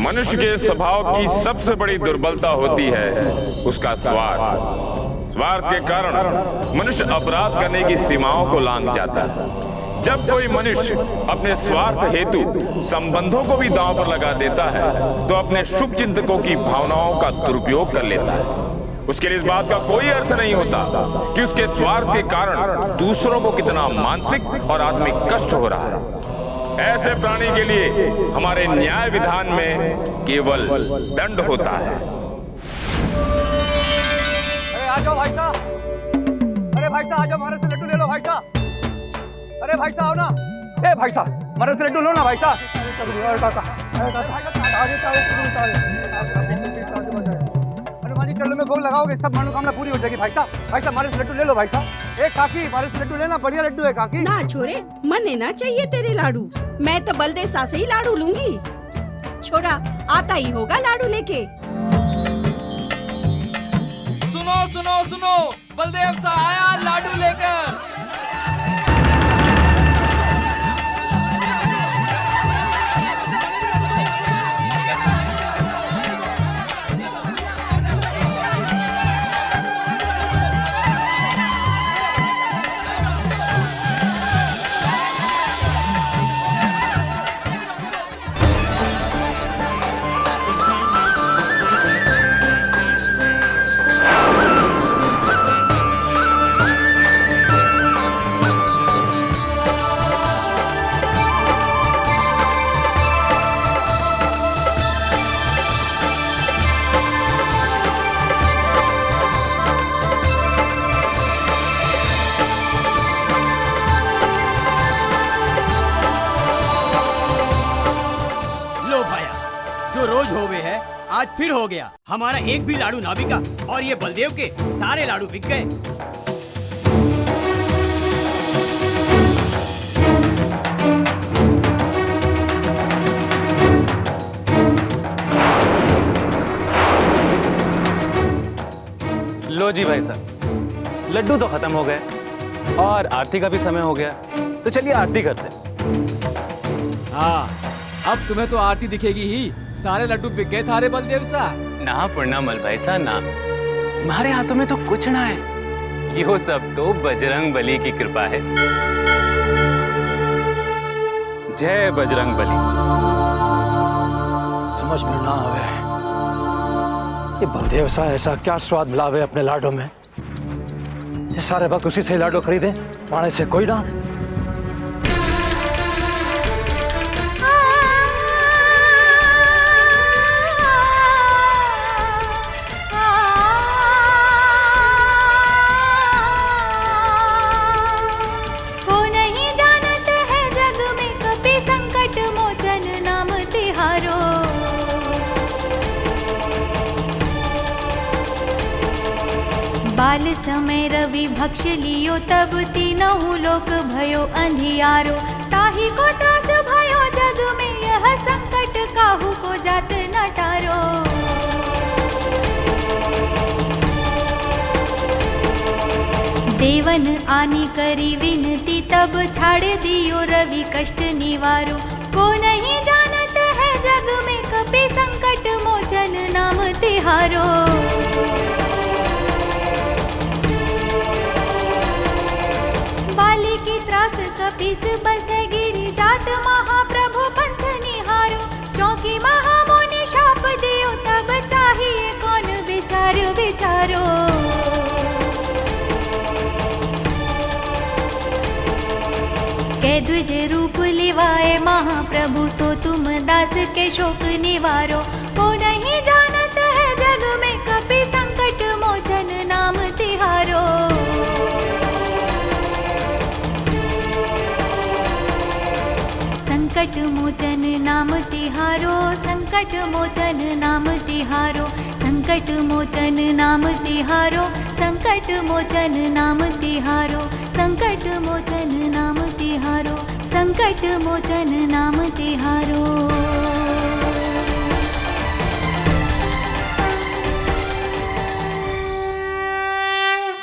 मनुष्य के स्वभाव की सबसे बड़ी दुर्बलता होती है उसका स्वार्थ। स्वार्थ के कारण मनुष्य अपराध करने की सीमाओं को लांघ जाता है। जब कोई मनुष्य अपने स्वार्थ हेतु संबंधों को भी दांव पर लगा देता है तो अपने शुभ चिंतकों की भावनाओं का दुरुपयोग कर लेता है। उसके लिए इस बात का कोई अर्थ नहीं होता कि उसके स्वार्थ के कारण दूसरों को कितना मानसिक और आत्मिक कष्ट हो रहा है। ऐसे प्राणी के लिए हमारे न्याय विधान में केवल दंड होता है। अरे आ जाओ भाई साहब, अरे भाई साहब आ जाओ, हमारे से लड्डू ले लो भाई साहब। अरे भाई साहब आओ ना, ए भाई साहब हमारे से लड्डू लो ना भाई साहब। हनुमान चलो में भोग लगाओगे, सब मनोकामना पूरी हो जाएगी भाई साहब। भाई साहब हमारे से लड्डू ले लो भाई साहब। ए काकी हमारे से लड्डू लेना, बढ़िया लड्डू है काकी। ना छोरे, मने ना चाहिए तेरे लाडू। मैं तो बलदेव सा से ही लाडू लूंगी। छोरा आता ही होगा लाडू लेके। सुनो सुनो सुनो, बलदेव सा आया लाडू लेकर। आज फिर हो गया, हमारा एक भी लाडू ना बिका और ये बलदेव के सारे लाडू बिक गए। लो जी भाई साहब, लड्डू तो खत्म हो गए और आरती का भी समय हो गया, तो चलिए आरती करते हैं। हाँ, अब तुम्हें तो आरती दिखेगी ही। सारे लड्डू बिक गए थारे बलदेव सा। ना पूर्णामल भाई सा ना, हमारे हाथों में तो कुछ ना है। यो सब तो बजरंग बली की कृपा है। जय बजरंग बली। समझ में ना आवे ये बलदेव सा ऐसा क्या स्वाद मिलावे अपने लाडो में। ये सारे वक्त उसी से लाडो खरीदे, माने से कोई ना। बाल समय रवि भक्ष लियो, तब तीनहु लोक भयो अंधियारो। ताहि को त्रास भयो जग में, यह संकट काहू को जात न टारो। देवन आनी करी विनती, तब छाड़ दियो रवि कष्ट निवारो। को नहीं जानत है जग में, कपि संकट मोचन नाम तिहारो। बाली की त्रास कपीस बसे गिरी, जात महाप्रभु पंथ निहारो। चौकी महामुनि शाप दियो, तब चाहिए कौन विचार विचारो। कै द्विज रूप लिवाए महाप्रभु, सो तुम दास के शोक निवारो। को नहीं जानत है जग में, कपि संकट मोचन नाम तिहारो। संकट मोचन नाम तिहारो, संकट मोचन नाम तिहारो। संकट मोचन नाम तिहारो, संकट मोचन नाम तिहारो। संकट मोचन नाम तिहारो, संकट मोचन नाम तिहारो।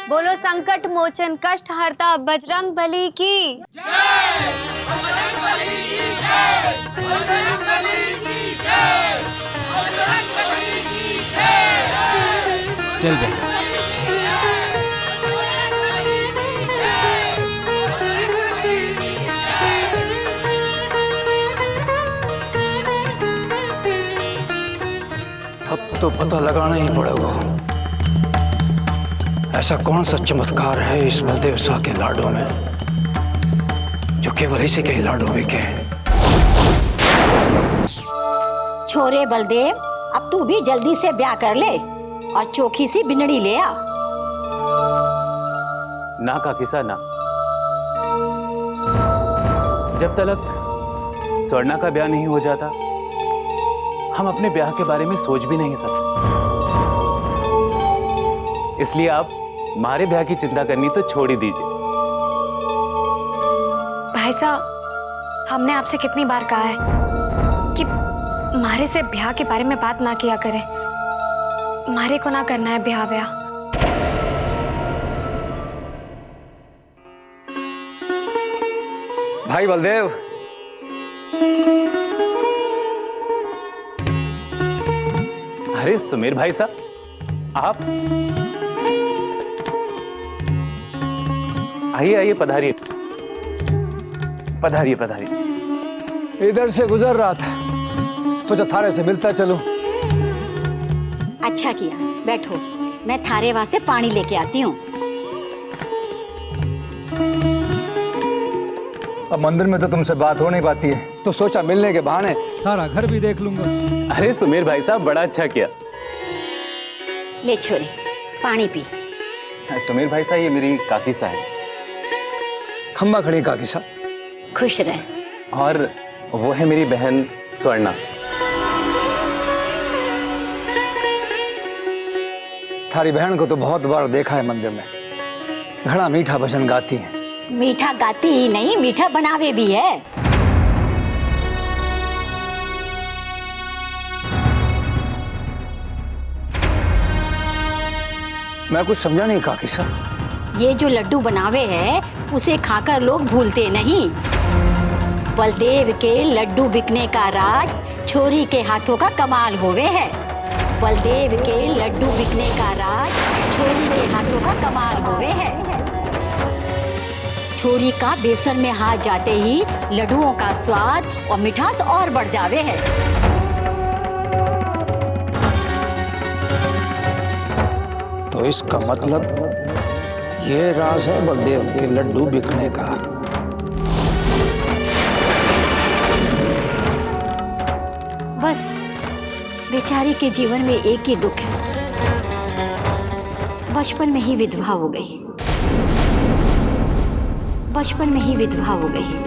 बोलो संकट मोचन कष्ट हरता बजरंग बली की जय। बजरंग बली की जय। बजरंग बली की जय। चल बे। अब तो पता लगाना ही पड़ेगा, ऐसा कौन सा चमत्कार है इस बलदेव शाह के लाडो में जो केवल इसी के ही लाडो बिके। छोरे बलदेव, अब तू भी जल्दी से ब्याह कर ले और चोखी सी बिनड़ी ले आ। ना काकीसा ना, जब तक स्वर्णा का ब्याह नहीं हो जाता हम अपने ब्याह के बारे में सोच भी नहीं सकते। इसलिए आप हमारे ब्याह की चिंता करनी तो छोड़ ही दीजिए। भाई साहब, हमने आपसे कितनी बार कहा है कि मारे से ब्याह के बारे में बात ना किया करें। मारे को ना करना है ब्याह। भाई बलदेव, अरे सुमेर भाई साहब, आप आइए आइए, पधारिए पधारिए पधारिए। इधर से गुजर रहा था, सोचा थारे से मिलता चलूं। अच्छा किया, बैठो, मैं थारे वास्ते पानी लेके आती हूँ। अब मंदिर में तो तुमसे बात हो नहीं पाती है, तो सोचा मिलने के बहाने सारा घर भी देख लूंगा। अरे सुमेर भाई साहब, बड़ा अच्छा किया। ले छोरे, पानी पी। सुमेर भाई साहब, ये मेरी काकी साहब। खम्बा खड़ी काकी साहब। खुश रहे। और वो है मेरी बहन स्वर्णा। थारी बहन को तो बहुत बार देखा है मंदिर में, घड़ा मीठा भजन गाती है। मीठा गाती ही नहीं, मीठा बनावे भी है। मैं कुछ समझा नहीं काकी साहब। ये जो लड्डू बनावे है उसे खाकर लोग भूलते नहीं। बलदेव के लड्डू बिकने का राज छोरी के हाथों का कमाल होवे है। बलदेव के लड्डू बिकने का राज छोरी के हाथों का कमाल होवे है। छोरी का बेसन में हाथ जाते ही लड्डुओं का स्वाद और मिठास और बढ़ जावे है। तो इसका मतलब ये राज है बलदेव के लड्डू बिकने का। बस बेचारी के जीवन में एक ही दुख है, बचपन में ही विधवा हो गई। बचपन में ही विधवा हो गई।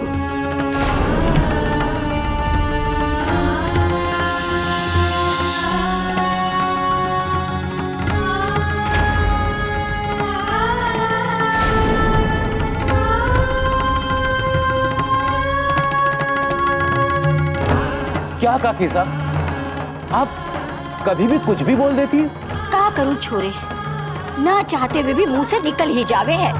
क्या काकी साहब, आप कभी भी कुछ भी बोल देती है। क्या करूं छोरे, ना चाहते हुए भी मुंह से निकल ही जावे है।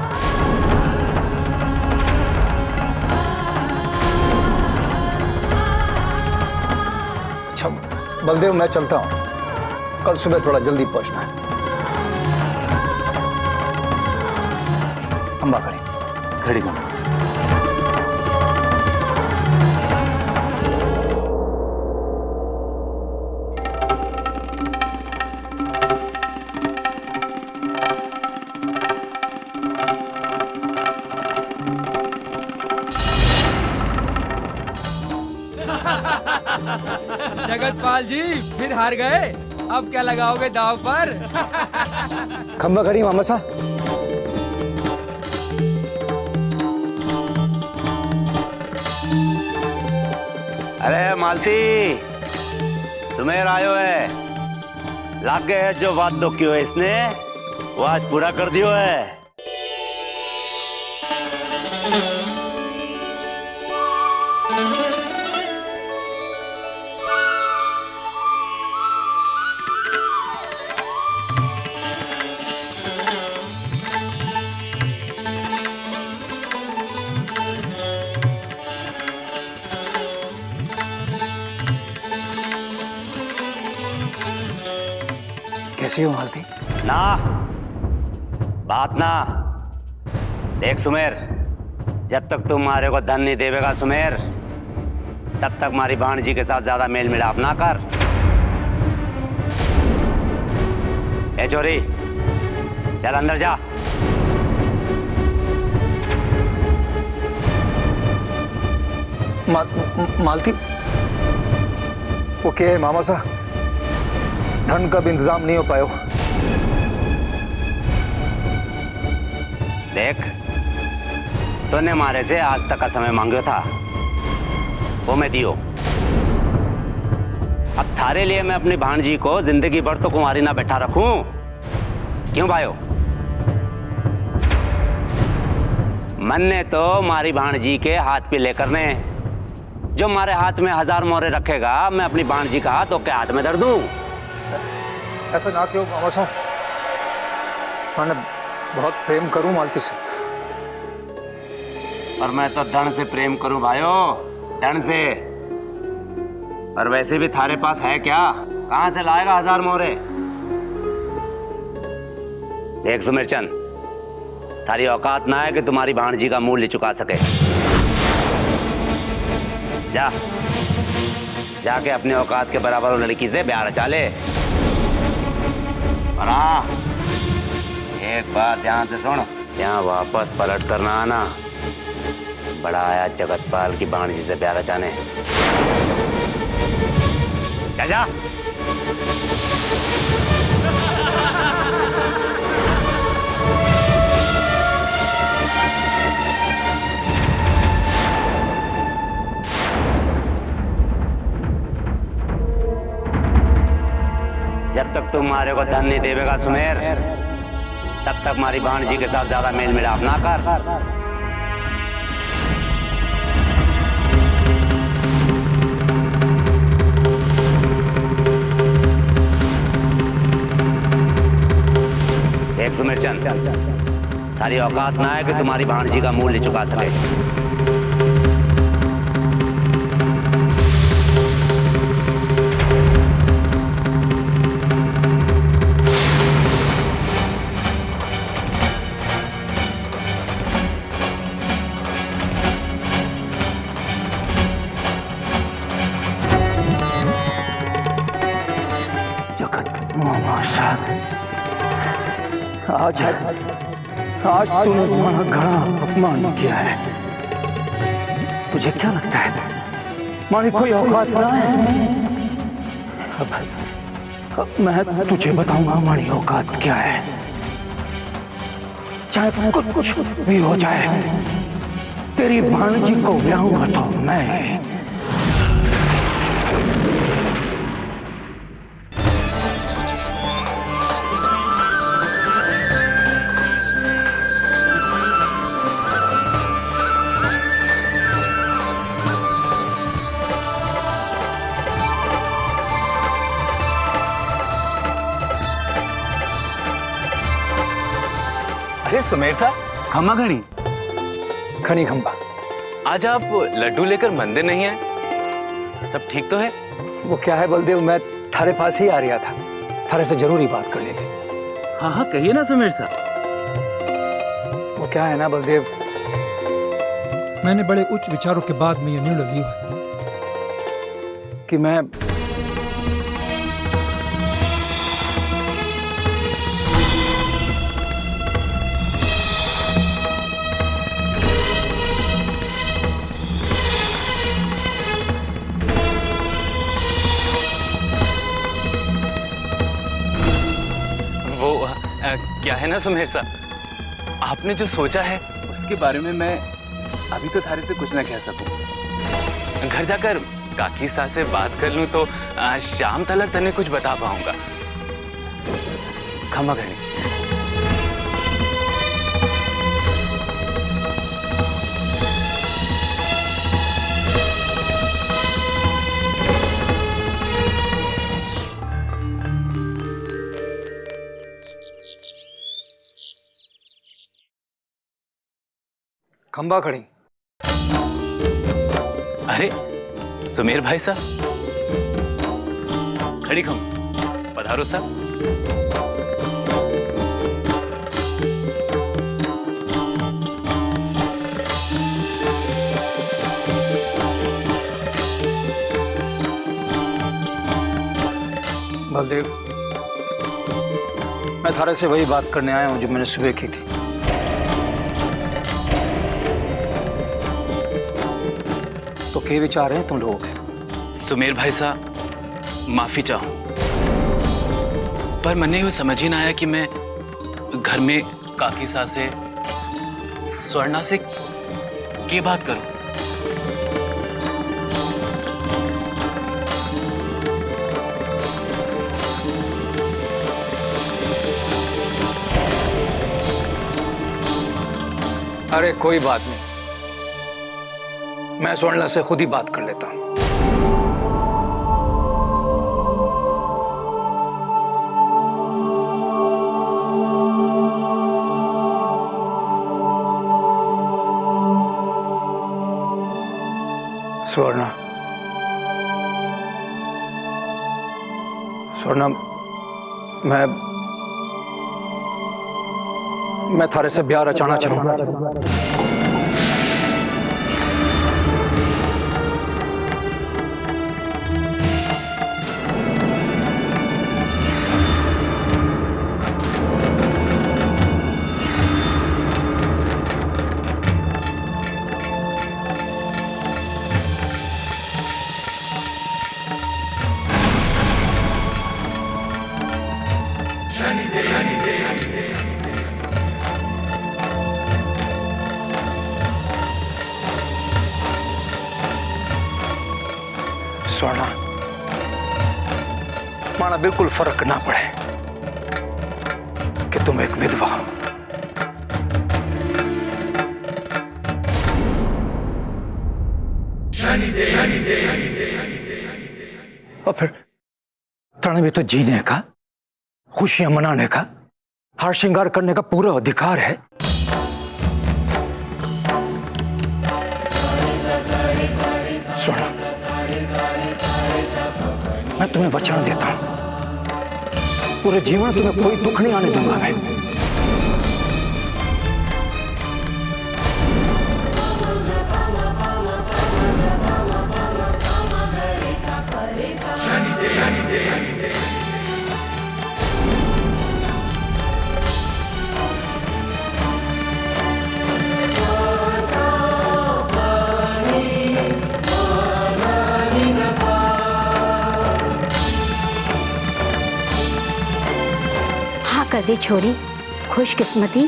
अच्छा बलदेव, मैं चलता हूँ, कल सुबह थोड़ा जल्दी पहुंचना है। अम्मा खड़ी खड़ी। जगतपाल जी फिर हार गए, अब क्या लगाओगे दाव पर? खम्बा खड़ी मामा साहब। अरे मालती, तुम्हें आयो है, लाग गए है जो बात दो क्यों है इसने, वो आज पूरा कर दियो है। कैसी हो मालती? ना बात ना। देख सुमेर, जब तक तुम मारे को धन नहीं देवेगा सुमेर, तब तक हमारी भाणजी के साथ ज्यादा मेल मिलाप ना कर। ए चोरी, चल अंदर जा। मालती, वो क्या है मामा साहब, धन का भी इंतजाम नहीं हो पायो। देख, तूने मारे से आज तक का समय मांगो था, वो मैं दियो। अब थारे लिए मैं अपनी भाणजी को जिंदगी भर तो कुंवारी ना बैठा रखूं, क्यों भाइयों? मन ने तो मारी भाणजी के हाथ पे लेकर ने, जो मारे हाथ में 1000 मोहरे रखेगा, मैं अपनी भाणजी का हाथ ओके हाथ में धर दूं। ऐसा ना क्यों मामा साहब, मैंने बहुत प्रेम करूं मालती से। और मैं तो धन से प्रेम करूं भाइयों, धन से। और वैसे भी थारे पास है क्या? कहां से लाएगा 1000 मोहरे? देख सुमेरचंद, थारी औकात ना है कि तुम्हारी भाणजी का मूल्य चुका सके। जा, जाके अपनी औकात के बराबर लड़की से ब्याह रचा ले। और हाँ, एक बात ध्यान से सुन, यहाँ वापस पलट करना आना। बड़ा आया जगतपाल की भाणजी से ब्याह रचाने। जा जा। जब तक तुम मारे को धन नहीं देवेगा सुमेर, तब तक हमारी भाणजी के साथ ज्यादा मेल मिलाप ना कर। देख सुमेरचंद, थारी औकात ना है कि तुम्हारी भाणजी का मूल्य चुका सके। आज तूने तुम्हारा घड़ा अपमान किया है। तुझे क्या लगता है हमारी कोई औकात ना है? अब मैं तुझे बताऊंगा हमारी औकात क्या है। चाहे कुछ भी हो जाए, तेरी भाणजी को ब्याहूंगा तो मैं। अरे सुमेर साहब, खम्मा घड़ी खनी खंबा, आज आप लड्डू लेकर मंदिर नहीं आए, सब ठीक तो है? वो क्या है बलदेव, मैं थारे पास ही आ रहा था, थारे से जरूरी बात कर लेंगे। हाँ हाँ कहिए ना सुमेर साहब। वो क्या है ना बलदेव, मैंने बड़े उच्च विचारों के बाद में यह निर्णय लिया है कि मैं क्या है ना सुमेर साहब, आपने जो सोचा है उसके बारे में मैं अभी तो थारे से कुछ ना कह सकूं। घर जाकर काकी सा से बात कर लूं तो शाम तक तने कुछ बता पाऊंगा। खम्मा घड़ी। खंबा खड़ी। अरे सुमेर भाई साहब, खड़ी खम, पधारो साहब। बलदेव, मैं थारे से वही बात करने आया हूं जो मैंने सुबह की थी। तो क्या विचार हैं तुम लोगों के? सुमेर भाई साहब, माफी चाहूं, पर मन्ने ये समझ ही ना आया कि मैं घर में काकी सा से स्वर्णा से के बात करूं। अरे कोई बात नहीं, मैं स्वर्णा से खुद ही बात कर लेता हूं। स्वर्णा, स्वर्णा, मैं थारे से ब्याह रचाना चाहूंगा। स्वर्णा, माना बिल्कुल फर्क ना पड़े कि तुम एक विधवा हो। और फिर थाने में तो जीने का, खुशियां मनाने का, हार श्रृंगार करने का पूरा अधिकार है। स्वर्णा, मैं तुम्हें वचन देता हूं, पूरे जीवन तुम्हें कोई दुख नहीं आने दूंगा मैं। कर दे छोरी, खुशकिस्मती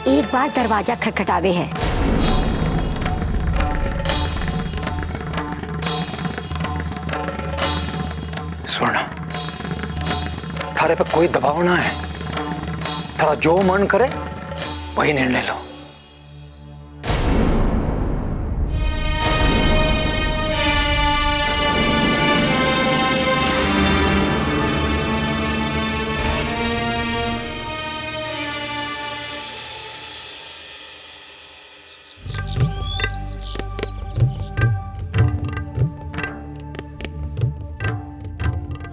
एक बार दरवाजा खटखटावे है। स्वर्णा, थारे पे कोई दबाव ना है, थारा जो मन करे वही निर्णय लो।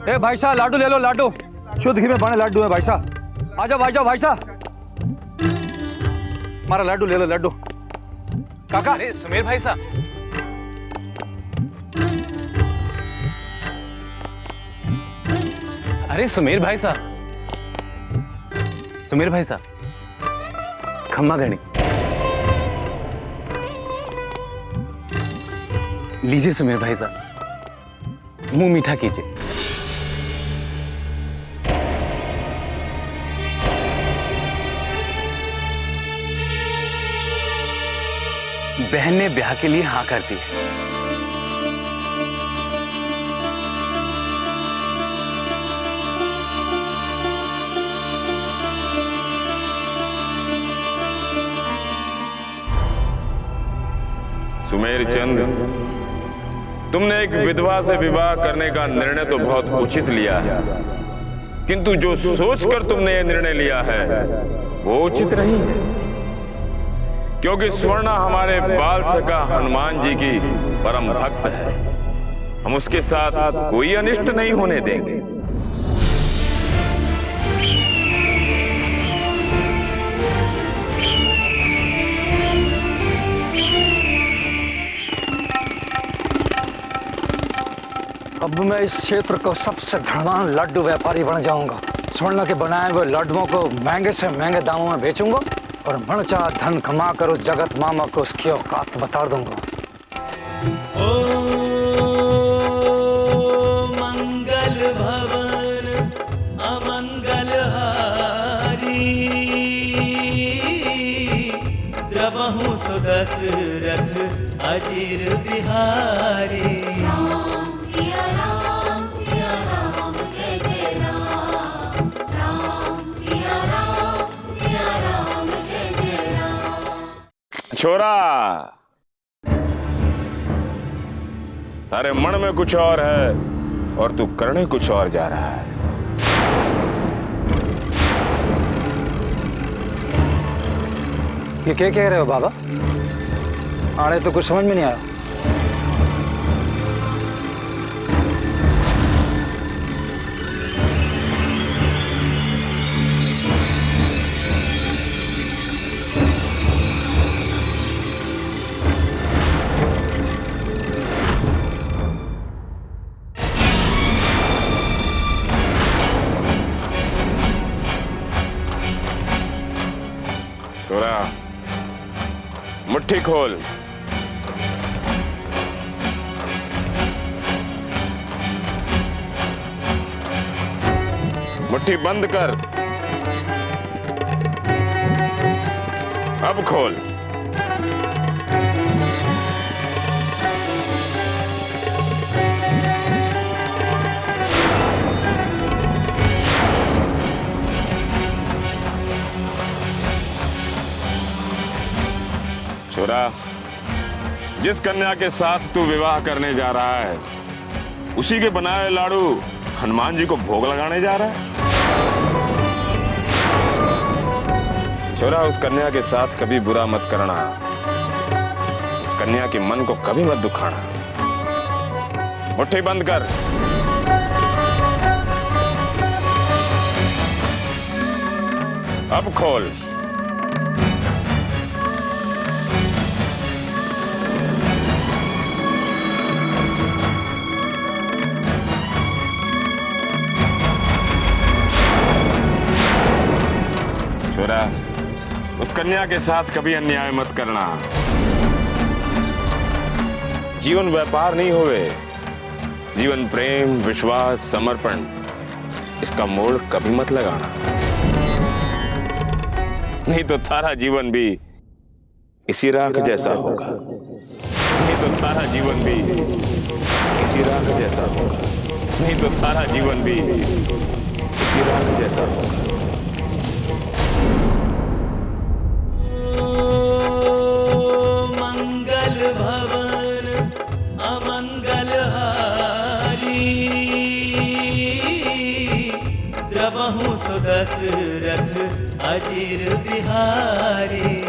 ए भाई साहब, लाडू ले लो, लाडू शुद्ध घी में बने लाडू है भाई साहब। आ जाओ भाई, जाओ भाई साहब, हमारा लाडू ले लो, लाडू। काका, अरे सुमेर भाई साहब, अरे सुमेर भाई साहब, सुमेर भाई साहब, खम्मा गणी लीजिए। सुमेर भाई साहब, मुंह मीठा कीजिए। बहन ने ब्याह के लिए हाँ कर दी है। सुमेर चंद, तुमने एक विधवा से विवाह करने का निर्णय तो बहुत उचित लिया है, किंतु जो सोचकर तुमने ये निर्णय लिया है वो उचित नहीं है, क्योंकि स्वर्णा हमारे बाल सखा हनुमान जी की परम भक्त है। हम उसके साथ कोई अनिष्ट नहीं होने देंगे। अब अब मैं इस क्षेत्र को सबसे धनवान लड्डू व्यापारी बन जाऊंगा। स्वर्ण के बनाए हुए लड्डुओं को महंगे से महंगे दामों में बेचूंगा और मनचाहा धन कमाकर उस जगत मामा को उसकी औकात बता दूंगा। मंगल भवन अमंगल हारी, द्रवहु सुदशरथ अजीर बिहारी। छोरा, तारे मन में कुछ और है और तू करने कुछ और जा रहा है। ये क्या कह रहे हो बाबा? आड़े तो कुछ समझ में नहीं आया। छोरा, मुट्ठी खोल। मुट्ठी बंद कर। अब खोल। छोरा, जिस कन्या के साथ तू विवाह करने जा रहा है उसी के बनाए लाड़ू हनुमान जी को भोग लगाने जा रहा है। छोरा, उस कन्या के साथ कभी बुरा मत करना, उस कन्या के मन को कभी मत दुखाना। मुट्ठी बंद कर। अब खोल। छोरा, उस कन्या के साथ कभी अन्याय मत करना। जीवन व्यापार नहीं होवे, जीवन प्रेम, विश्वास, समर्पण, इसका मोड़ कभी मत लगाना, नहीं तो थारा जीवन भी इसी राख जैसा होगा। नहीं तो थारा जीवन भी इसी राख जैसा होगा। नहीं तो थारा जीवन भी इसी राख जैसा होगा। मंगल भवन अमंगल हारी, द्रवहु सुदशरथ अजीर बिहारी।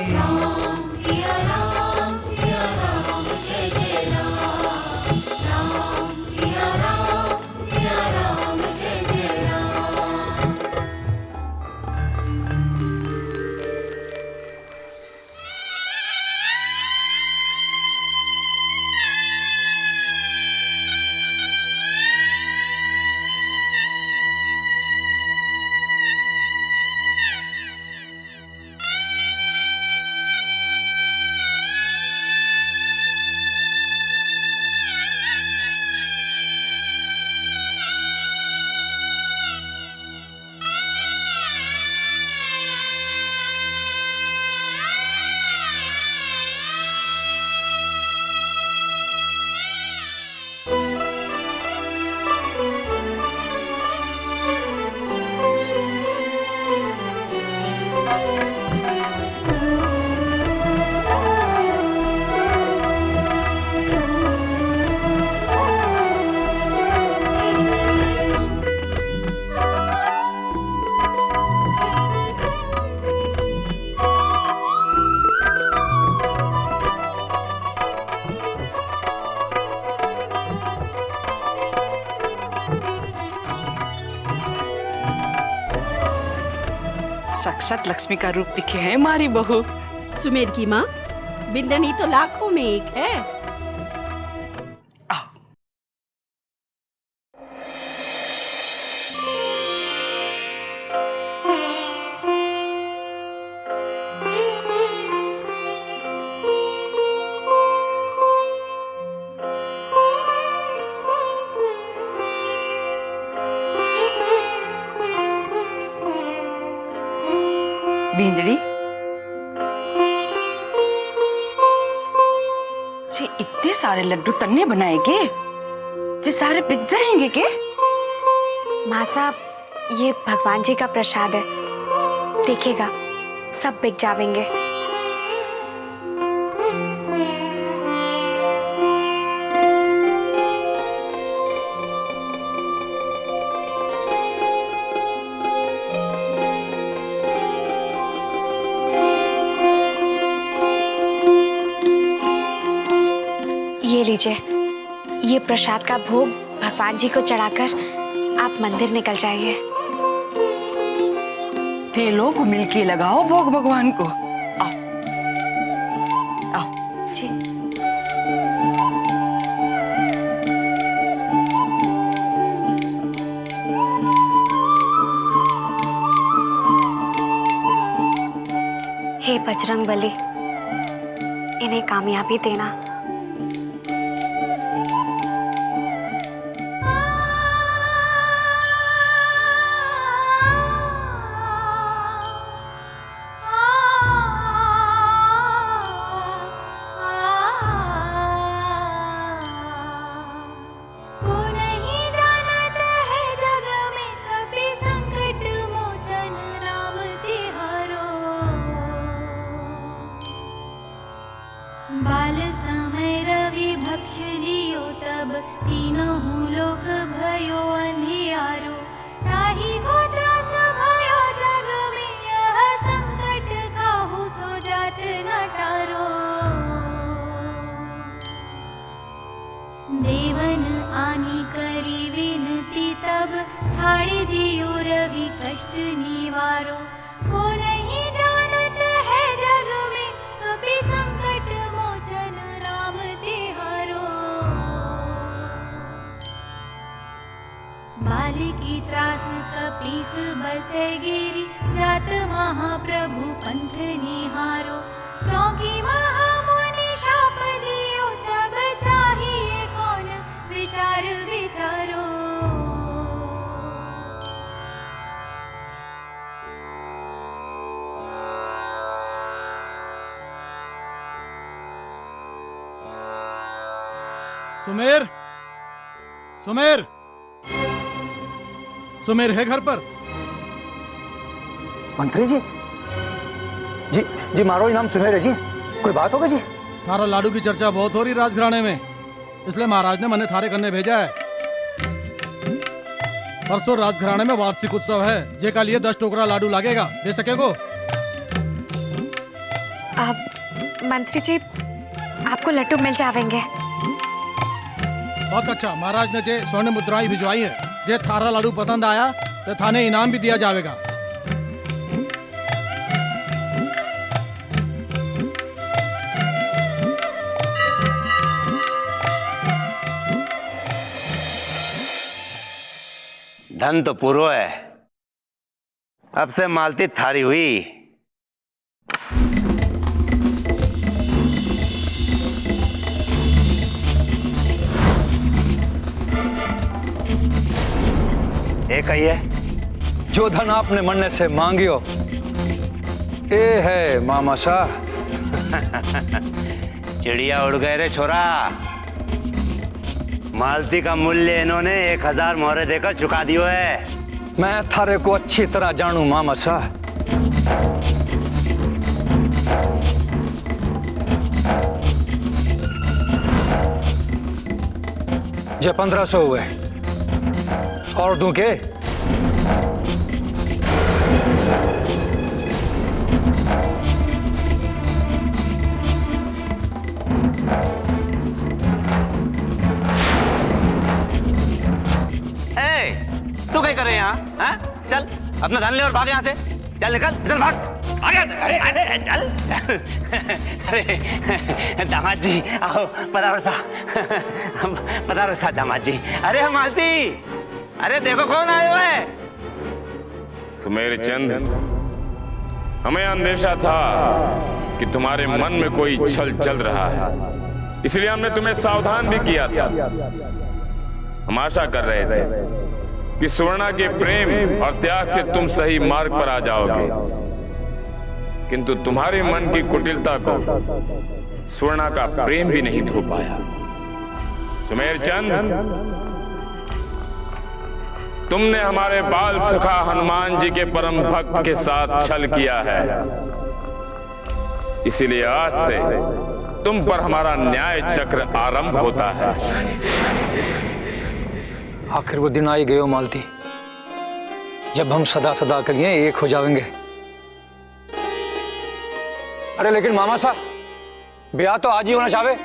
साक्षात लक्ष्मी का रूप दिखे है हमारी बहू। सुमेर की माँ, बिंदनी तो लाखों में एक है। जी इतने सारे लड्डू तन्ने बनाएंगे जी सारे बिक जाएंगे के? माँ साहब ये भगवान जी का प्रसाद है, देखिएगा सब बिक जावेंगे। ये लीजिए, ये प्रसाद का भोग भगवान जी को चढ़ाकर आप मंदिर निकल जाइए। ते लोग मिलके लगाओ भोग भगवान को। आओ आओ जी। हे बजरंग बली, इन्हें कामयाबी देना। बाल समय रवि भक्ष लियो तब तीनों लोक भयो अंधियारो, ताहि को त्रास भयो जग में यह संकट काहू सो जात न टारो। देवन आनी करी विनती तब छाड़ दियो रवि कष्ट निवारो, को नहीं जानत है जग में कपि संकट मोचन राम तिहारो। बालिकी त्रास कपीस बसे गिरी, जात महाप्रभु पंथ निहारो, चौकी महामुनि शाप दियो तब चाहिए कौन विचार विचारो। सुमेर, सुमेर, सुमेर है घर पर? मंत्री जी, जी जी मारो ही नाम सुमेर है जी। कोई बात होगा जी? थारा लाडू की चर्चा बहुत हो रही राजघराने में, इसलिए महाराज ने मने थारे करने भेजा है। परसों राजघराने में वार्षिक उत्सव है, जे का लिए 10 टोकरा लाडू लागेगा, दे सकेगो? मंत्री जी आपको लड्डू मिल जावेंगे। बहुत अच्छा, महाराज ने जे स्वर्ण मुद्राएं भिजवाई है, जे थारा लाडू पसंद आया तो थाने इनाम भी दिया जाएगा। धन तो पूरो है, अब से मालती थारी हुई। एक है जो धन आपने मन्ने से मांगियो, ये है मामा शाह। चिड़िया उड़ गए रे छोरा, मालती का मूल्य इन्होंने 1000 मोहरे देकर चुका दियो है। मैं थारे को अच्छी तरह जानू मामा शाह। जे 1500 हुए और दूं के? तू क्या कर रहे हैं यहाँ? चल अपना धन ले और भाग यहाँ से। चल निकल, चल भाग। अरे अरे चल। अरे दामाद जी आओ, पधारो सा दामाद जी। अरे मालती, अरे देखो कौन आए हुए है। सुमेर चंद, हमें अंदेशा था कि तुम्हारे मन में कोई छल चल रहा है, इसलिए हमने तुम्हें सावधान भी किया था। हम आशा कर रहे थे कि सुवर्णा के प्रेम और त्याग से तुम सही मार्ग पर आ जाओगे, किंतु तुम्हारे मन की कुटिलता को स्वर्णा का प्रेम भी नहीं धो पाया। सुमेरचंद, तुमने हमारे बाल सखा हनुमान जी के परम भक्त के साथ छल किया है, इसीलिए आज से तुम पर हमारा न्याय चक्र आरंभ होता है। आखिर वो दिन आई गयो मालती, जब हम सदा सदा के लिए एक हो जाएंगे। अरे लेकिन मामा साहब, ब्याह तो आज ही होना चाहे।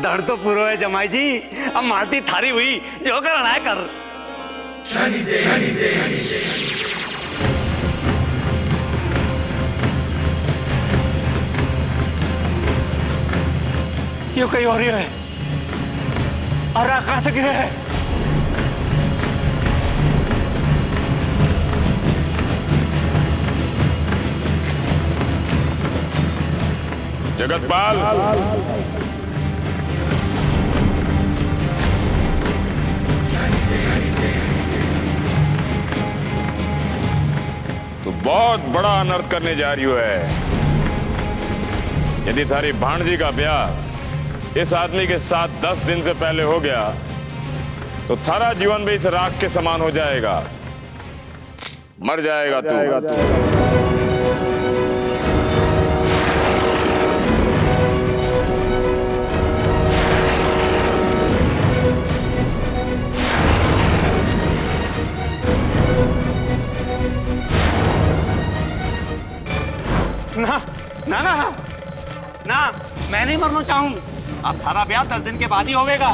धड़ तो पूरा है जमाई जी, अब मालती थारी हुई, जो करना है कर। ये कहीं हो रही है और आकाश किधर है? जगतपाल, तू बहुत बड़ा अनर्थ करने जा रही है। यदि थारी भाणजी का ब्याह इस आदमी के साथ 10 दिन से पहले हो गया तो थारा जीवन भी इस राख के समान हो जाएगा, मर जाएगा तू। ना ना ना ना, मैं नहीं मरना चाहूं। अब थारा ब्याह 10 दिन के बाद ही होगा।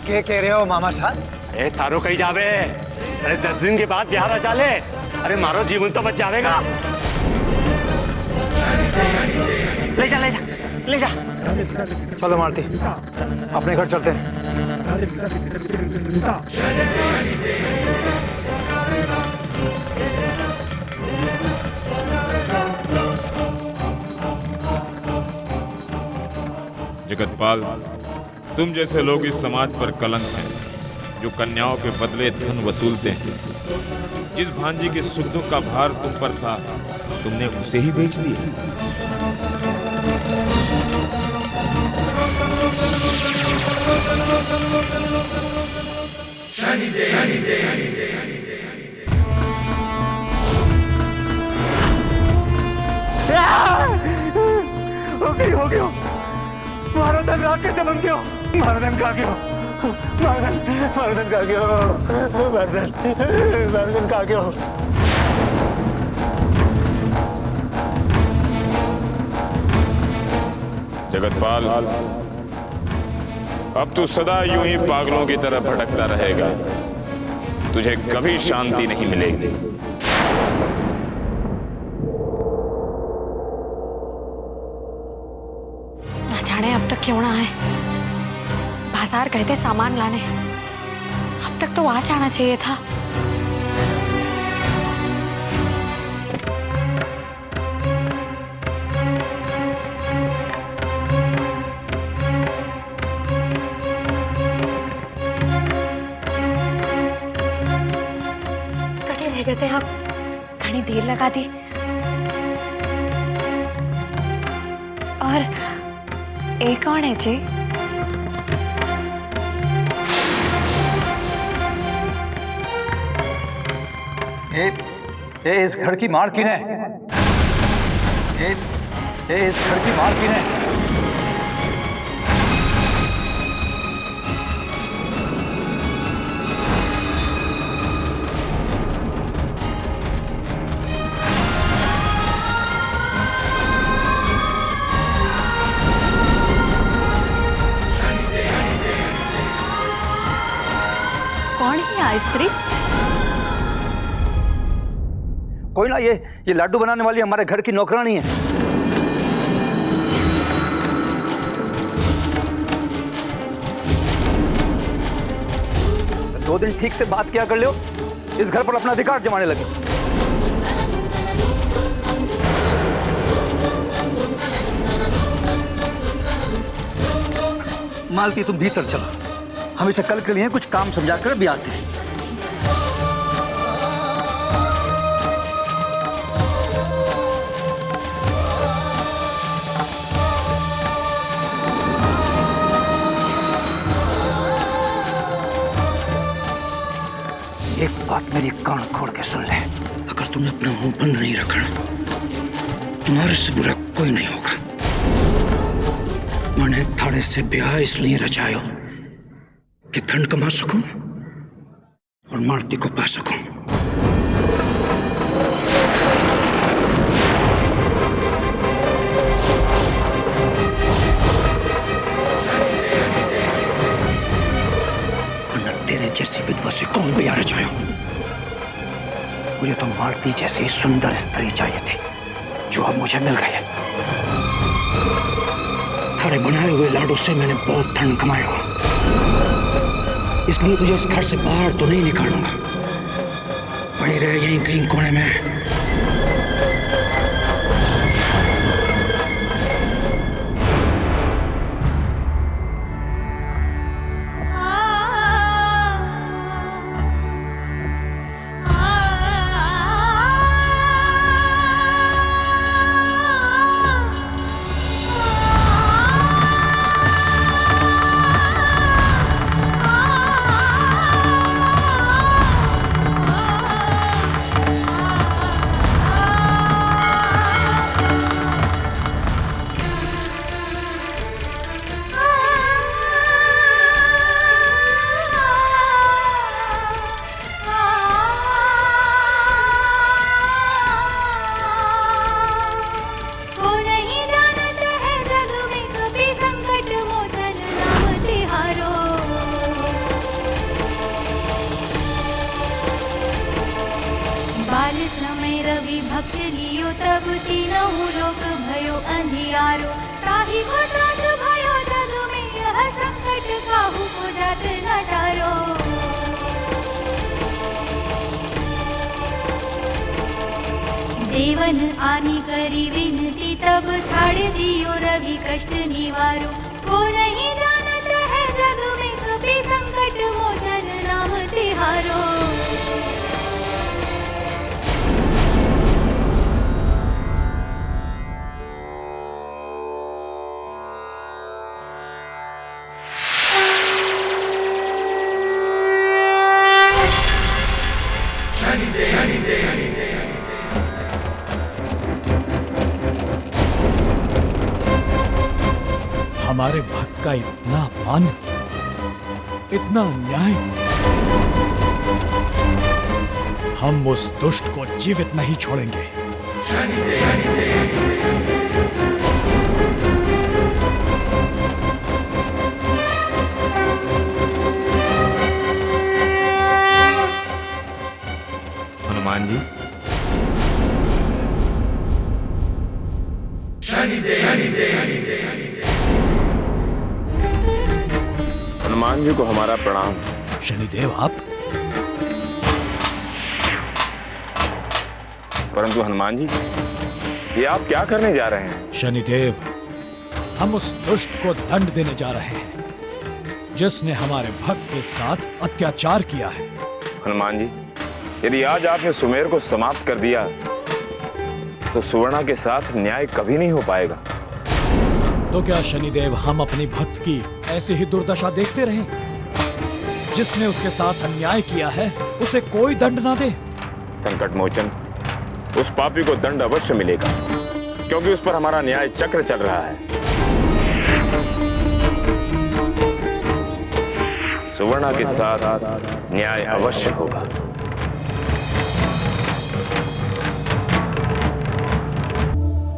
क्या कह रहे हो मामा साहब? अरे थारो कहीं जावे, अरे 10 दिन के बाद ब्याह रचा ले। अरे मारो जीवन तो बच जाएगा। ले जा ले जा ले जा। चलो मालती, अपने घर चलते हैं। जगतपाल, तुम जैसे लोग इस समाज पर कलंक हैं, जो कन्याओं के बदले धन वसूलते हैं। जिस भांजी के सुख दुख का भार तुम पर था, तुमने उसे ही बेच दिया। हो गयो मारो धन राख कैसे बन गयो? मारो धन खा गयो, मारो धन खा गयो, मारो धन खा गयो। जगतपाल, अब तू सदा यूं ही पागलों की तरह भटकता रहेगा, तुझे कभी शांति नहीं मिलेगी। जाने अब तक क्यों ना आए। बाजार गए थे सामान लाने, अब तक तो आ जाना चाहिए था। कहीं रह गए थे आप, घनी देर लगा दी। और एक कौन है जी? ये इस घर की मालकिन है। ये इस घर की मालकिन है। कौन है यह स्त्री? कोई ना, ये लड्डू बनाने वाली हमारे घर की नौकरानी है। तो 2 दिन ठीक से बात किया कर लो, इस घर पर अपना अधिकार जमाने लगे। मालती, तुम भीतर चलो, हम इसे कल के लिए कुछ काम समझाकर भी आते हैं। एक बात मेरी कान खोल के सुन ले, अगर तुमने अपना मुंह बंद नहीं रखा, तुम्हारे से बुरा कोई नहीं होगा। मैंने थारे से ब्याह इसलिए रचायो कि धन कमा सकूं और मालती को पा सकूं। तेरे जैसी विधवा से कौन ब्याह रचायो? मुझे तो मालती जैसी सुंदर स्त्री चाहिए थी, जो अब मुझे मिल गई है। थारे बनाए हुए लाडो से मैंने बहुत धन कमाया, इसलिए तुझे इस घर से बाहर तो नहीं निकालूंगा। पड़ी रहे यहीं कहीं कोने में। देवन आनी करी विनती, तब छाड़ दियो रवि कष्ट निवारो। को नहीं जानत है जग में कभी संकट मोचन नाम तिहारो। हमारे भक्त का इतना मान, इतना न्याय, हम उस दुष्ट को जीवित नहीं छोड़ेंगे। हनुमान जी, हनुमान जी को हमारा प्रणाम। शनिदेव आप? परंतु हनुमान जी, ये आप क्या करने जा रहे हैं? शनिदेव, हम उस दुष्ट को दंड देने जा रहे हैं जिसने हमारे भक्त के साथ अत्याचार किया है। हनुमान जी, यदि आज आपने सुमेर को समाप्त कर दिया तो सुवर्णा के साथ न्याय कभी नहीं हो पाएगा। तो क्या शनिदेव हम अपनी भक्त की ऐसी ही दुर्दशा देखते रहें? जिसने उसके साथ अन्याय किया है उसे कोई दंड ना दे? संकट मोचन, उस पापी को दंड अवश्य मिलेगा, क्योंकि उस पर हमारा न्याय चक्र चल रहा है। सुवर्णा के साथ न्याय अवश्य होगा।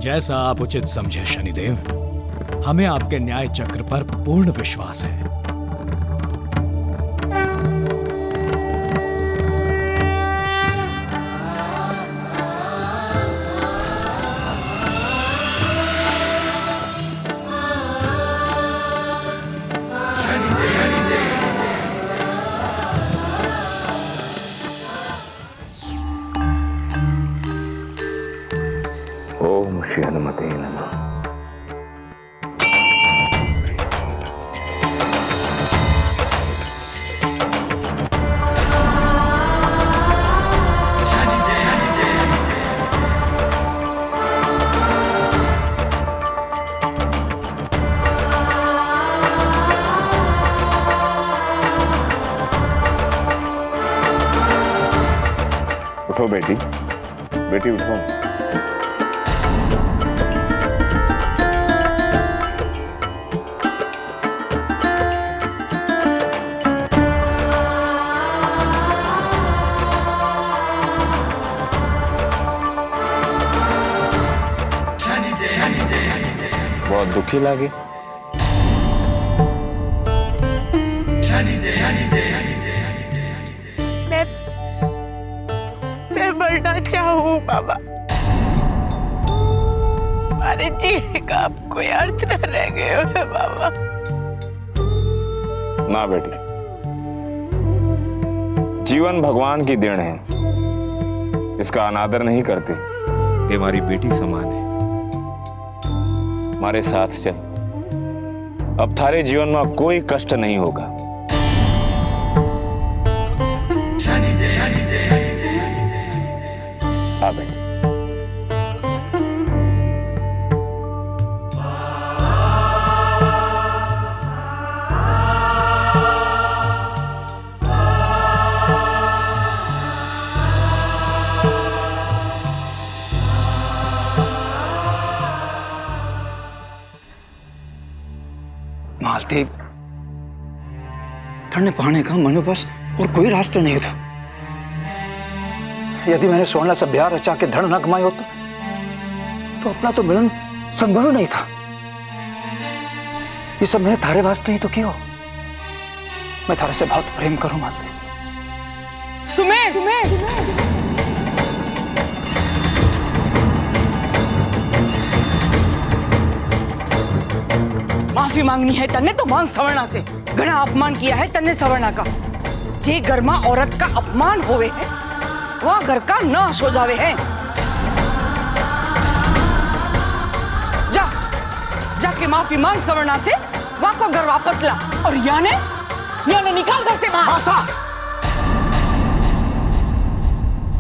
जैसा आप उचित समझे शनिदेव, हमें आपके न्याय चक्र पर पूर्ण विश्वास है। ओम श्री हनुमते नमः। उठो बेटी, बेटी उठो। बहुत दुखी लागे। मैं मरना चाहूँ बाबा। हमारे जीने का अब कोई अर्थ न रह गया है बाबा। ना बेटी, जीवन भगवान की देन है, इसका अनादर नहीं करते। ये हमारी बेटी समान है। हमारे साथ चल, अब थारे जीवन में कोई कष्ट नहीं होगा। हाँ बेटी। मालती, ठंडे पाने का मेरे पास और कोई रास्ता नहीं था। यदि मैंने स्वर्णा से ब्याह रचा के धन न कमाई होता तो अपना तो मिलन संभव नहीं था। ये सब मैंने थारे वास्ते ही तो किया। मैं थारे से बहुत प्रेम करूं मालती। सुमेर, माफी मांगनी है तन्ने तो मांग सवर्णा से। घना अपमान किया है तन्ने सवर्णा का। जे घर में औरत का अपमान होवे है वह घर का नाश हो जावे है। जा जाके माफी मांग सवर्णा से, वहां को घर वापस ला और याने निकाल घर से बाहर।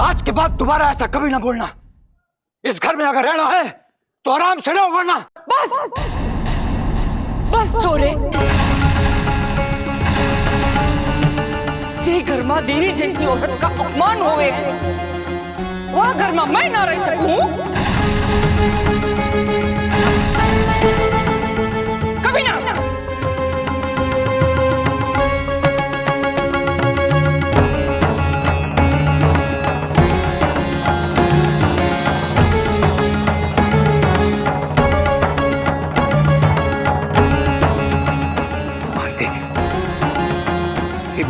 आज के बाद दोबारा ऐसा कभी ना बोलना। इस घर में अगर रहना है तो आराम से रहो, वरना बस छोरे। जे घर में देवी जैसी औरत का अपमान होवे वह घर में मैं ना रह सकूं कभी ना।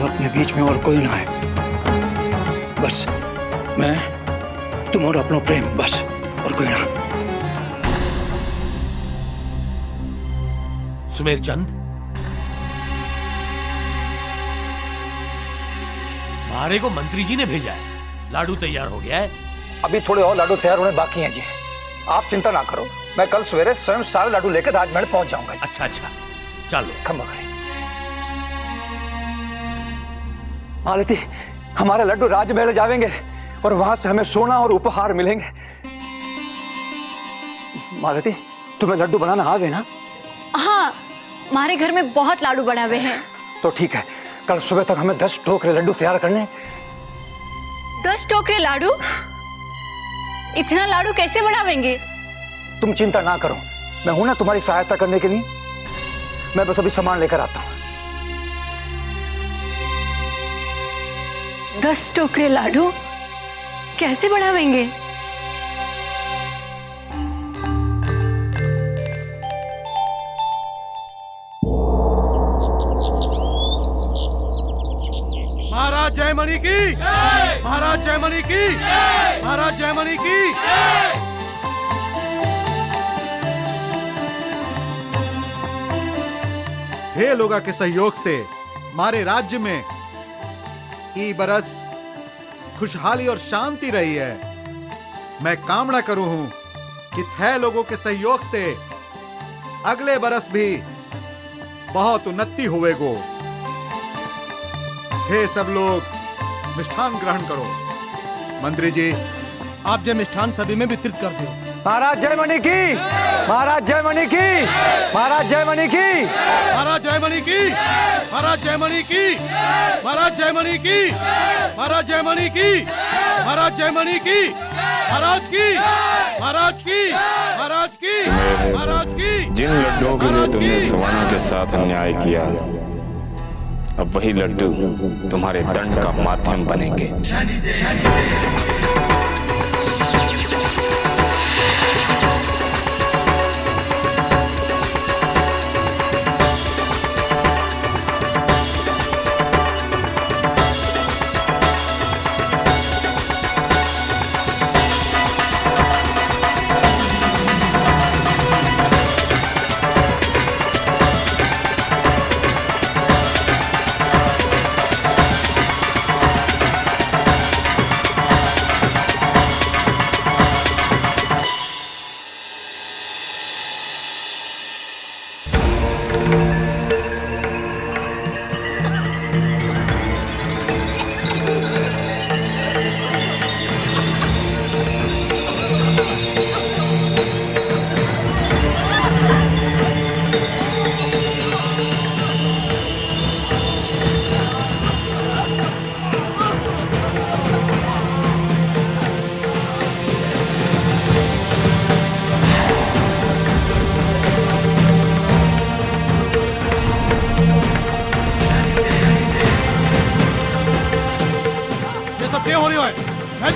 अपने बीच में और कोई ना है, बस मैं, तुम और अपना प्रेम, बस और कोई ना। सुमेर चंद, मारे को मंत्री जी ने भेजा है। लाडू तैयार हो गया है। अभी थोड़े और लाडू तैयार होने बाकी हैं जी। आप चिंता ना करो, मैं कल सवेरे स्वयं सारे लाडू लेकर राजमहल पहुंच जाऊंगा। अच्छा, चलो। खम्मा खड़ी मालती, हमारे लड्डू राजमहल जाएंगे और वहां से हमें सोना और उपहार मिलेंगे। मालती, तुम्हें लड्डू बनाना आ गए ना? हाँ, हमारे घर में बहुत लाडू बना हुए हैं। तो ठीक है, कल सुबह तक हमें 10 टोकरे लड्डू तैयार करने। 10 टोकरे लाडू? इतना लाडू कैसे बनावेंगे? तुम चिंता ना करो, मैं हूं ना तुम्हारी सहायता करने के लिए। मैं बस अभी सामान लेकर आता हूं। 10 टोकरे लाडू कैसे बनावेंगे? महाराज जयमणि की, महाराज जयमणि की, महाराज जयमणि की। हे लोगा के सहयोग से हमारे राज्य में ई बरस खुशहाली और शांति रही है। मैं कामना करूं हूं कि थे लोगों के सहयोग से अगले बरस भी बहुत उन्नति होवेगो। हे सब लोग मिष्ठान ग्रहण करो। मंत्री जी, आप जय मिष्ठान सभी में वितरित कर दो। महाराज जयमणि की, महाराज जयमणि की, महाराज जयमणि की, महाराज जयमणि की, महाराज जयमणि की, महाराज जयमणि की, महाराज जयमणि की। महाराज जयमणि की, महाराज की, महाराज की, महाराज की, महाराज की। जिन लड्डुओं के लिए तुमने सुवर्ण के साथ अन्याय किया, अब वही लड्डू तुम्हारे दंड का माध्यम बनेंगे।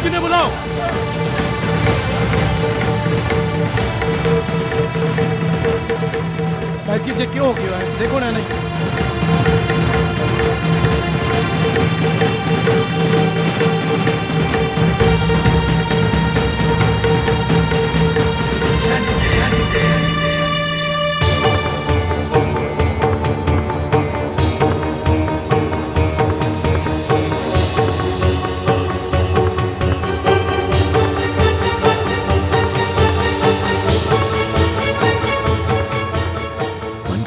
ने बुलाओ। बैची से क्यों हो गया है, देखो ना नहीं।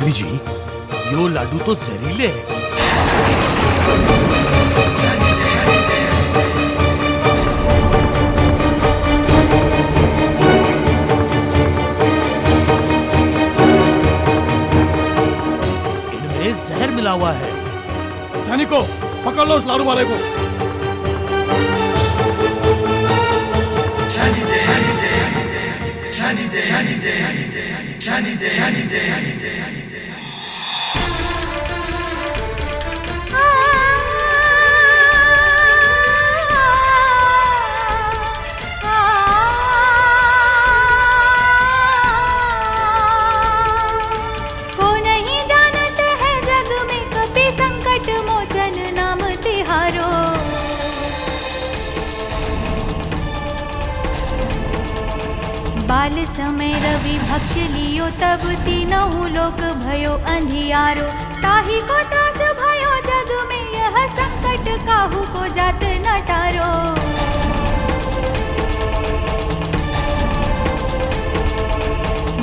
जी, यो लाडू तो जहरीले हैं। इनमें जहर मिला हुआ है। सैनिकों, पकड़ लो उस लाडू वाले को। बाल समय रवि भक्ष लियो तब तीनों लोक भयो अंधियारो। ताही को त्रास भयो जग में यह संकट काहू को जात न टारो।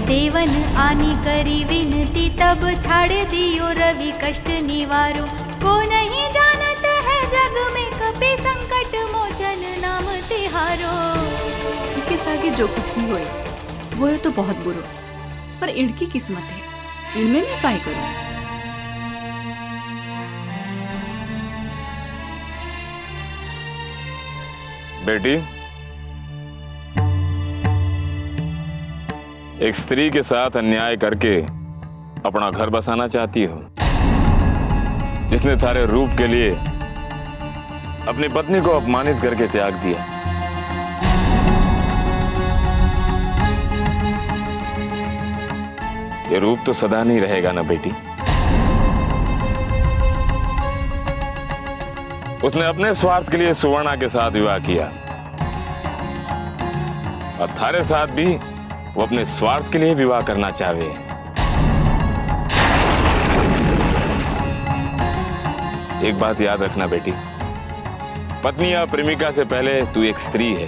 देवन आनी करी विनती तब छाड़ दियो रवि कष्ट निवारो। को नहीं जानत है जग में कपि संकट मोचन नाम तिहारो। इनके आगे जो कुछ भी होए वो तो बहुत बुरो, पर इनकी किस्मत है, इनमें मैं काय करूं। बेटी, एक स्त्री के साथ अन्याय करके अपना घर बसाना चाहती हो, जिसने थारे रूप के लिए अपनी पत्नी को अपमानित करके त्याग दिया। ये रूप तो सदा नहीं रहेगा ना बेटी। उसने अपने स्वार्थ के लिए सुवर्णा के साथ विवाह किया और थारे साथ भी वो अपने स्वार्थ के लिए विवाह करना चाहे। एक बात याद रखना बेटी, पत्नी या प्रेमिका से पहले तू एक स्त्री है।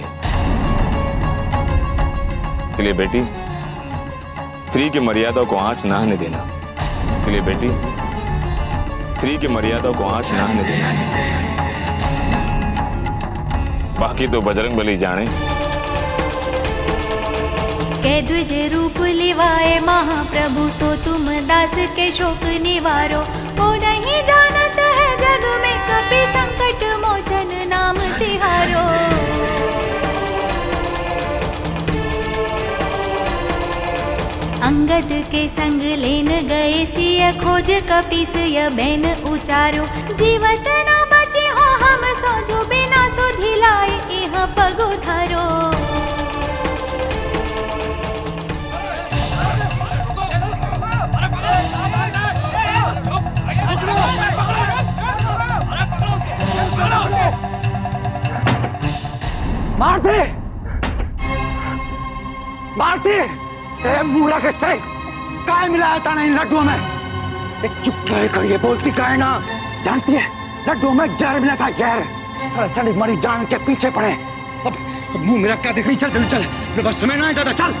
इसलिए बेटी, स्त्री की मर्यादा को आंच ना आने देना। इसलिए बेटी, स्त्री की मर्यादा को आंच ना आने देना। बाकी तो बजरंगबली जाने। के द्विज रूप लिवाए महाप्रभु, सो तुम दास के शोक निवारो। को नहीं जानत है जग में कपि संकट मोचन नाम तिहारो। अंगद के संग लेन गए सिय खोज कपीस य बैन उचारो जीवत न बचे हो हम सोजो बिना सुधि लाए इह पगो धरो। मारते मारते ए मूला के स्त्री काय मिलाया था इन लड्डुओं में? ये चुप क्या कर, ये बोलती का है ना? जानती है लड्डुओं में जहर मिला था, जहर। सारा सड़ी मरी जान के पीछे पड़े। अब मुंह मेरा क्या देख रही? चल जल्दी चल, मेरे पास समय ना है ज्यादा, चल।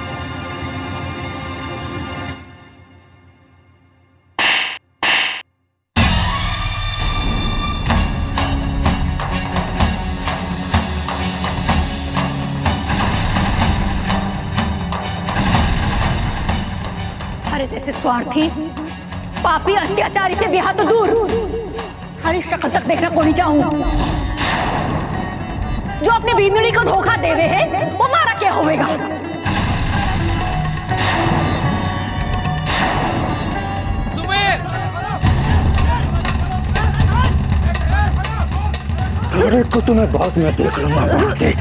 अरे जैसे स्वार्थी पापी अत्याचारी से भी हाथ दूर, हरी शक्ल तक देखना को नहीं चाहूं। जो अपने बींदुड़ी को धोखा देवे है वो मारा क्या होवेगा? अरे को तुम्हें बाद में देख लूंगा। मारते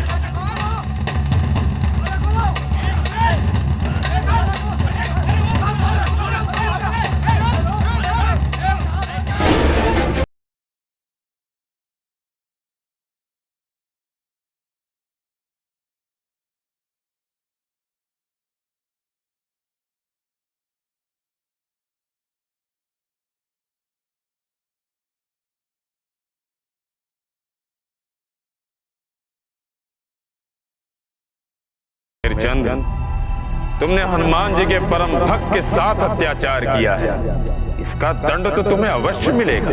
चंद, तुमने हनुमान जी के परम भक्त के साथ अत्याचार किया है, इसका दंड तो तुम्हें अवश्य मिलेगा।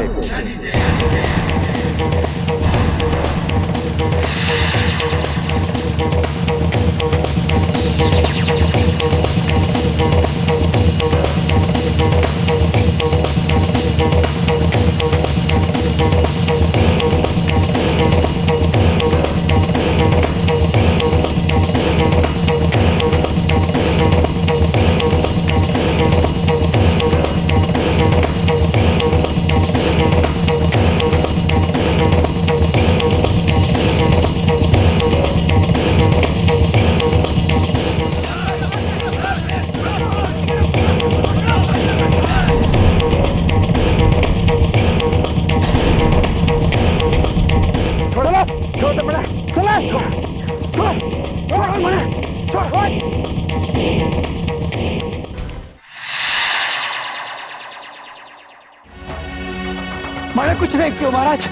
मैंने कुछ नहीं किया महाराज,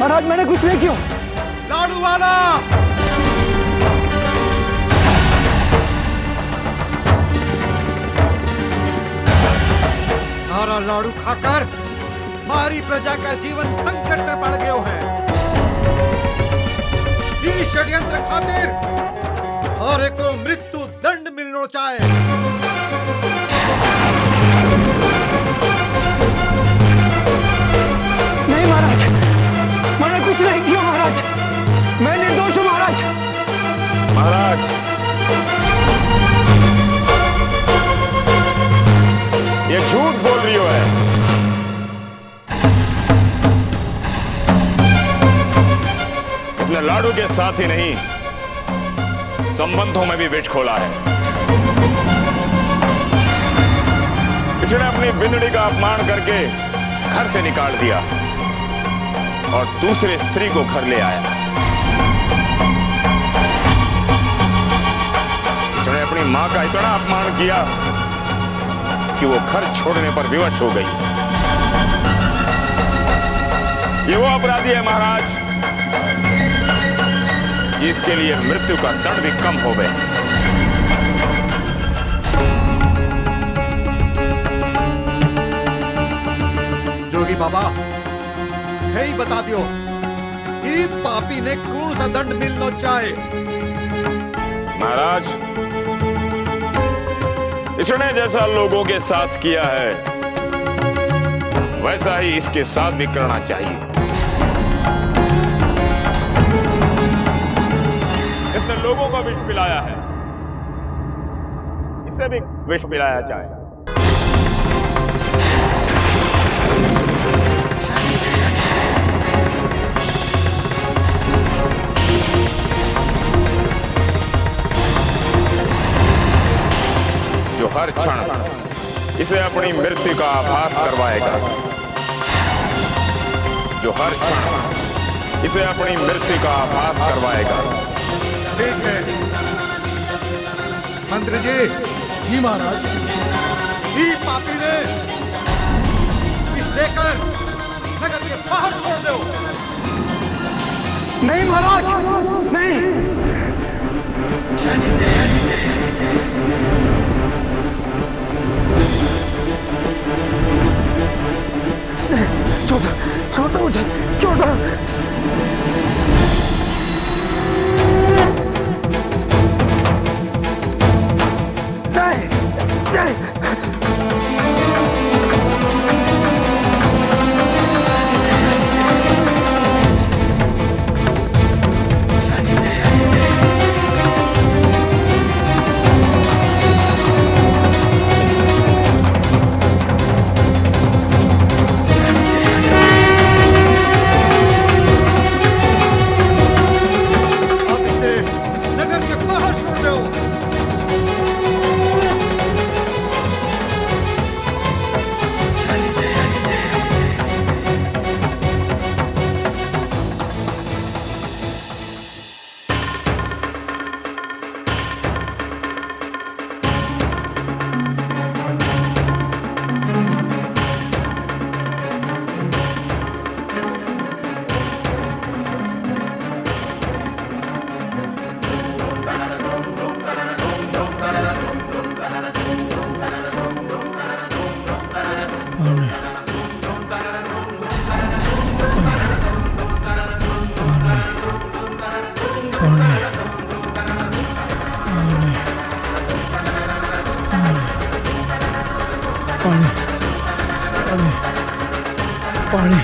महाराज मैंने कुछ नहीं किया। लाडू वाला सारा लाडू खाकर हमारी प्रजा का जीवन संकट में पड़ गयो है। इस षड्यंत्र खातिर हरे को मृत्यु दंड मिलना चाहे। नहीं महाराज, मैंने कुछ नहीं किया महाराज, मैं निर्दोष हूं महाराज। महाराज, ये झूठ बोल रही हो है। अपने लाडू के साथ ही नहीं, संबंधों में भी विष खोला है। इसने अपनी बिंदड़ी का अपमान करके घर से निकाल दिया और दूसरे स्त्री को घर ले आया। इसने अपनी मां का इतना अपमान किया कि वो घर छोड़ने पर विवश हो गई। ये वो अपराधी है महाराज, जिसके लिए मृत्यु का दंड भी कम हो गया। जोगी बाबा, यही बता दियो, ये पापी ने कौन सा दंड मिलना चाहे? महाराज, इसने जैसा लोगों के साथ किया है वैसा ही इसके साथ भी करना चाहिए। इसने लोगों को विष पिलाया है, इसे भी विष पिलाया जाए। अपनी मृत्यु का आभास करवाएगा, जो हर क्षण इसे अपनी मृत्यु का आभास करवाएगा। ठीक है मंत्री जी। जी महाराज। ई पापी ने इस लेकर नगर के बाहर छोड़ दो। नहीं महाराज, नहीं। छोड़ो मुझे, छोड़ो। नहीं, नहीं। पानी, पानी।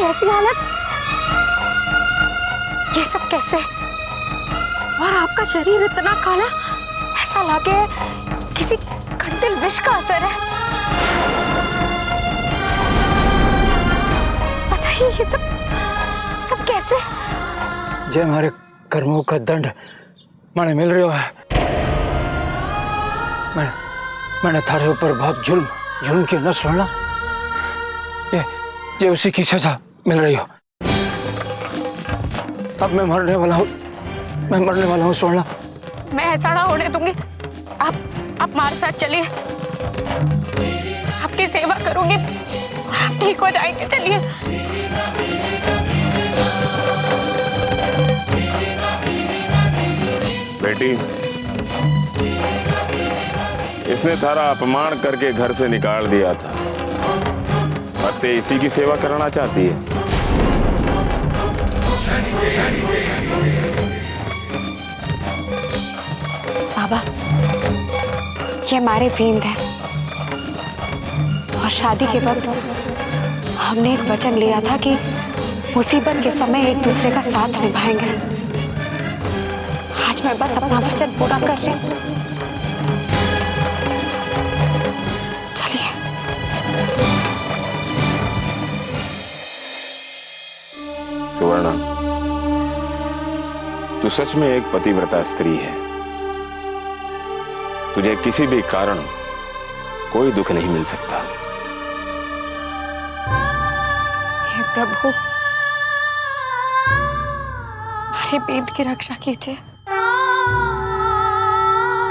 ऐसी हालत, ये सब कैसे? और आपका शरीर इतना काला, ऐसा लगे किसी कंटिल विष का असर है। बताइए ये सब कैसे? जे हमारे कर्मों का दंड मैंने मिल रहा है। मैंने थारे ऊपर बहुत जुल्म किया न सोना। ये उसी की सजा मिल रही हो। अब मैं मरने वाला हूँ सोना। मैं ऐसा ना होने दूंगी। आप हमारे साथ चलिए, आपकी सेवा करूंगी और आप ठीक हो जाएंगे। चलिए। बेटी, इसने थारा अपमान करके घर से निकाल दिया था और ते इसी की सेवा करना चाहती है। बाबा, ये हमारे बींद है और शादी के वक्त हमने एक वचन लिया था कि मुसीबत के समय एक दूसरे का साथ निभाएंगे। आज मैं बस अपना वचन पूरा कर रही हूँ। चलिए। सुवर्णा, तू सच में एक पतिव्रता स्त्री है। तुझे किसी भी कारण कोई दुख नहीं मिल सकता। हे प्रभु, हमारे बीत की रक्षा कीजिए।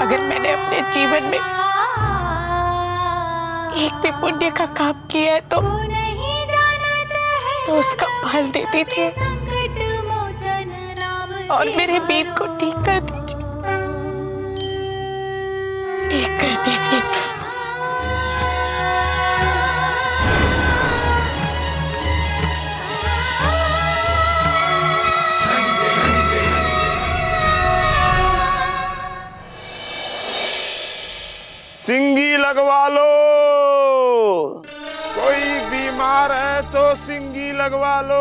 अगर मैंने अपने जीवन में एक भी पुण्य का काम किया है तो उसका फल दे दीजिए और मेरे बीत को ठीक कर दीजिए। ठीक कर दीजिए। सिंगी लगवा लो। कोई बीमार है तो सिंगी लगवा लो,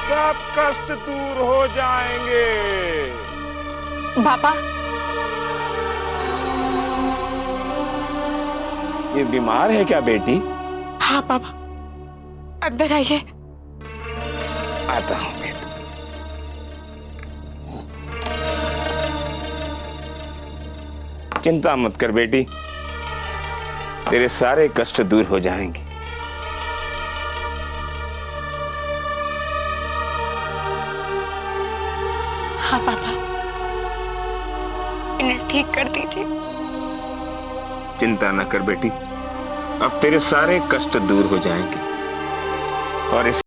सब कष्ट दूर हो जाएंगे। पापा, ये बीमार है क्या बेटी? हाँ पापा, अंदर आइए। आता हूं बेटा। चिंता मत कर बेटी, तेरे सारे कष्ट दूर हो जाएंगे। हाँ पापा, इन्हें ठीक कर दीजिए। चिंता न कर बेटी, अब तेरे सारे कष्ट दूर हो जाएंगे। और इस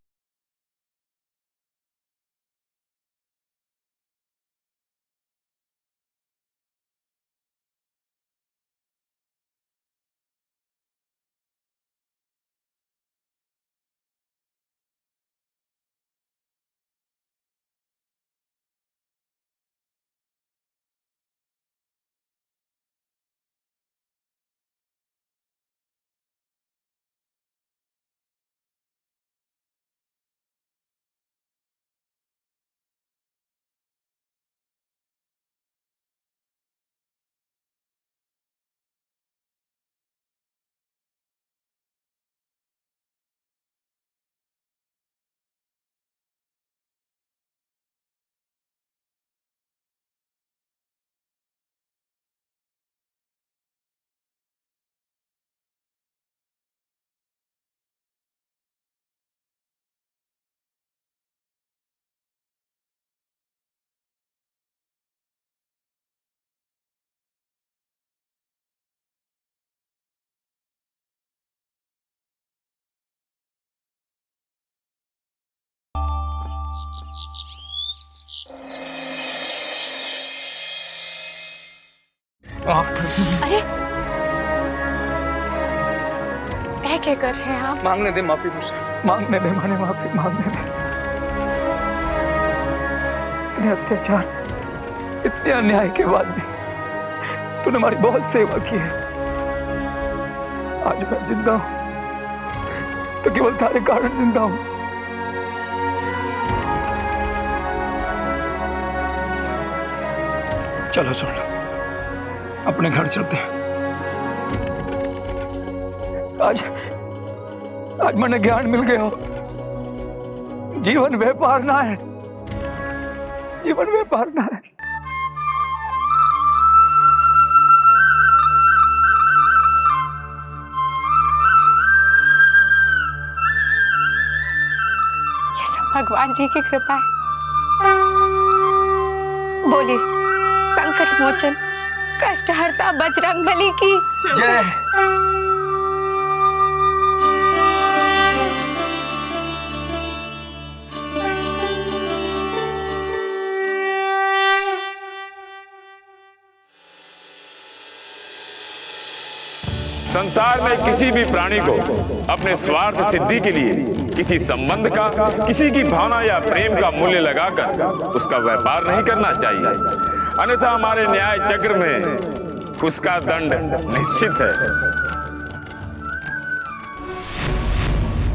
अरे ऐ क्या कर रहे हैं आप? मांगने दे माफी मुझसे, मांगने दे, माने माफी मांगने दे। इतने अत्याचार, इतने अन्याय के बाद भी तूने हमारी बहुत सेवा की है। आज मैं जिंदा हूं तो केवल तेरे कारण जिंदा हूं। चलो सुन लो, अपने घर चलते हैं। आज मैंने ज्ञान मिल गया। जीवन व्यापार ना है, जीवन व्यापार ना है। ये सब भगवान जी की कृपा है। बोलिए, संकट मोचन, कष्टहर्ता बजरंगबली की जय। संसार में किसी भी प्राणी को अपने स्वार्थ सिद्धि के लिए किसी संबंध का, किसी की भावना या प्रेम का मूल्य लगाकर उसका व्यापार नहीं करना चाहिए, अन्यथा हमारे न्याय चक्र में उसका दंड निश्चित है।